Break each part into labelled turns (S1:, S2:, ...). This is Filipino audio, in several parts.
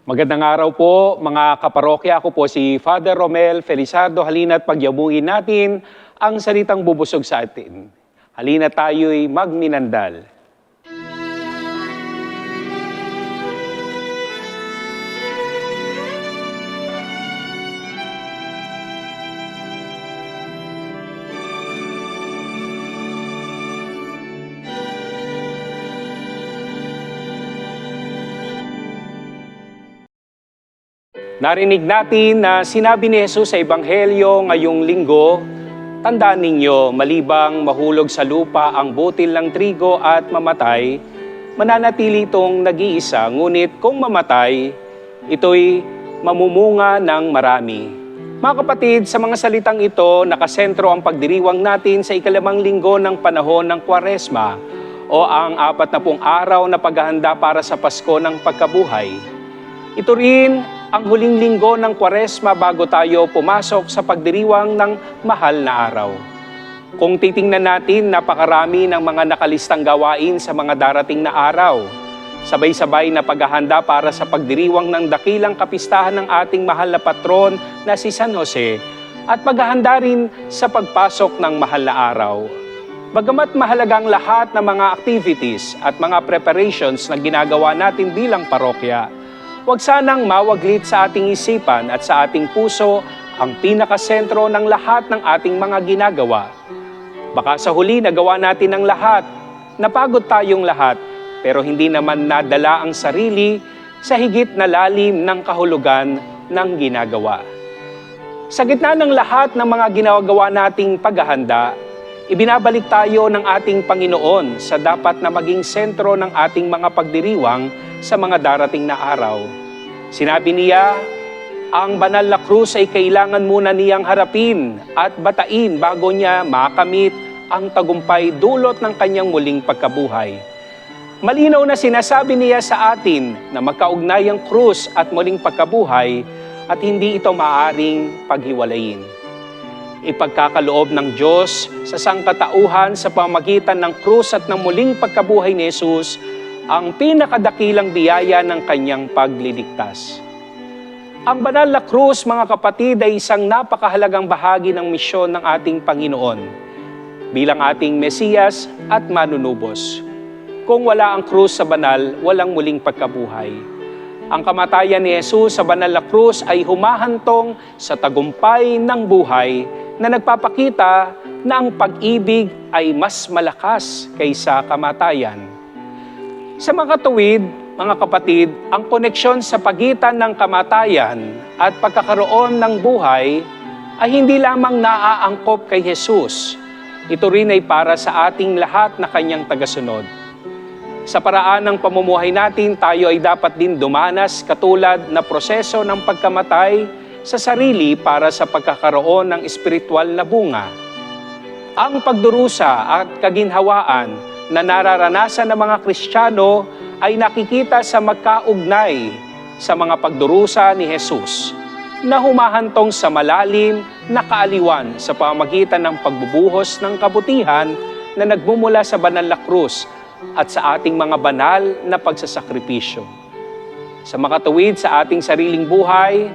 S1: Magandang araw po mga kaparokya. Ako po si Father Romel Felizardo. Halina't pagyamuin natin ang salitang bubusog sa atin. Halina tayo'y magminandal. Narinig natin na sinabi ni Jesus sa Ebanghelyo ngayong linggo, tandaan ninyo, malibang mahulog sa lupa ang butil ng trigo at mamatay, mananatili itong nag-iisa, ngunit kung mamatay, ito'y mamumunga ng marami. Mga kapatid, sa mga salitang ito, nakasentro ang pagdiriwang natin sa ikalimang linggo ng panahon ng Kwaresma o ang 40 araw na paghahanda para sa Pasko ng Pagkabuhay. Ito rin ang huling linggo ng Kwaresma bago tayo pumasok sa pagdiriwang ng mahal na araw. Kung titingnan natin, napakarami ng mga nakalistang gawain sa mga darating na araw. Sabay-sabay na paghahanda para sa pagdiriwang ng dakilang kapistahan ng ating mahal na patron na si San Jose at paghahanda rin sa pagpasok ng mahal na araw. Bagamat mahalagang lahat ng mga activities at mga preparations na ginagawa natin bilang parokya, huwag sanang mawaglit sa ating isipan at sa ating puso ang pinakasentro ng lahat ng ating mga ginagawa. Baka sa huli nagawa natin ang lahat, napagod tayong lahat, pero hindi naman nadala ang sarili sa higit na lalim ng kahulugan ng ginagawa. Sa gitna ng lahat ng mga ginagawa nating paghahanda, ibinabalik tayo ng ating Panginoon sa dapat na maging sentro ng ating mga pagdiriwang sa mga darating na araw. Sinabi niya, ang banal na krus ay kailangan muna niyang harapin at batain bago niya makamit ang tagumpay dulot ng kanyang muling pagkabuhay. Malinaw na sinasabi niya sa atin na magkaugnay ang krus at muling pagkabuhay at hindi ito maaaring paghiwalayin. Ipagkakaloob ng Diyos sa sangkatauhan sa pamagitan ng krus at ng muling pagkabuhay ni Jesus ang pinakadakilang biyaya ng kanyang pagliligtas. Ang banal na krus, mga kapatid, ay isang napakahalagang bahagi ng misyon ng ating Panginoon bilang ating Mesiyas at manunubos. Kung wala ang krus sa banal, walang muling pagkabuhay. Ang kamatayan ni Jesus sa banal na krus ay humahantong sa tagumpay ng buhay na nagpapakita na ang pag-ibig ay mas malakas kaysa kamatayan. Sa mga tuwid, mga kapatid, ang koneksyon sa pagitan ng kamatayan at pagkakaroon ng buhay ay hindi lamang naaangkop kay Jesus. Ito rin ay para sa ating lahat na kanyang tagasunod. Sa paraan ng pamumuhay natin, tayo ay dapat din dumanas katulad na proseso ng pagkamatay sa sarili para sa pagkakaroon ng espiritual na bunga. Ang pagdurusa at kaginhawaan na nararanasan ng mga Kristiyano ay nakikita sa magkaugnay sa mga pagdurusa ni Jesus na humahantong sa malalim na kaaliwan sa pamamagitan ng pagbubuhos ng kabutihan na nagmumula sa banal na krus at sa ating mga banal na pagsasakripisyo. Sa makatuwid sa ating sariling buhay,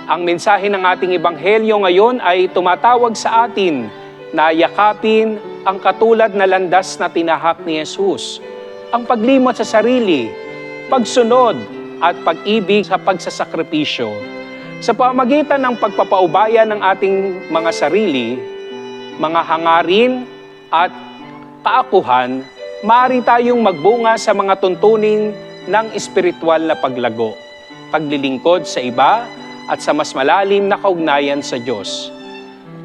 S1: ang mensahe ng ating Ebanghelyo ngayon ay tumatawag sa atin na yakapin ang katulad na landas na tinahak ni Jesus, ang paglimot sa sarili, pagsunod at pag-ibig sa pagsasakripisyo. Sa pamamagitan ng pagpapaubaya ng ating mga sarili, mga hangarin at kaakuhan, maaari tayong magbunga sa mga tuntunin ng espiritual na paglago, paglilingkod sa iba at sa mas malalim na kaugnayan sa Diyos.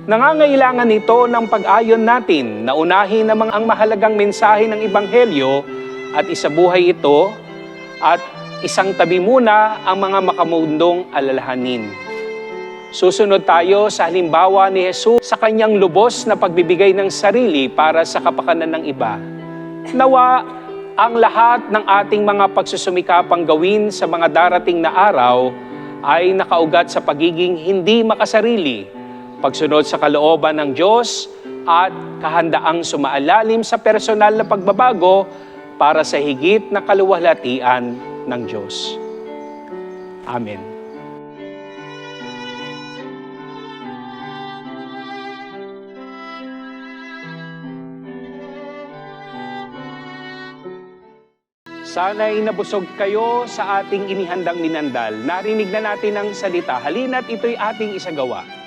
S1: Nangangailangan ito ng pag-ayon natin na unahin namang ang mahalagang mensahe ng Ebanghelyo at isabuhay ito at isang tabi muna ang mga makamundong alalahanin. Susunod tayo sa halimbawa ni Jesus sa kanyang lubos na pagbibigay ng sarili para sa kapakanan ng iba. Nawa ang lahat ng ating mga pagsusumikapang gawin sa mga darating na araw ay nakaugat sa pagiging hindi makasarili, pagsunod sa kalooban ng Diyos at kahandaang sumaalalim sa personal na pagbabago para sa higit na kaluwalhatian ng Diyos. Amen. Sana'y nabusog kayo sa ating inihandang minandal. Narinig na natin ang salita. Halina't ito'y ating isagawa.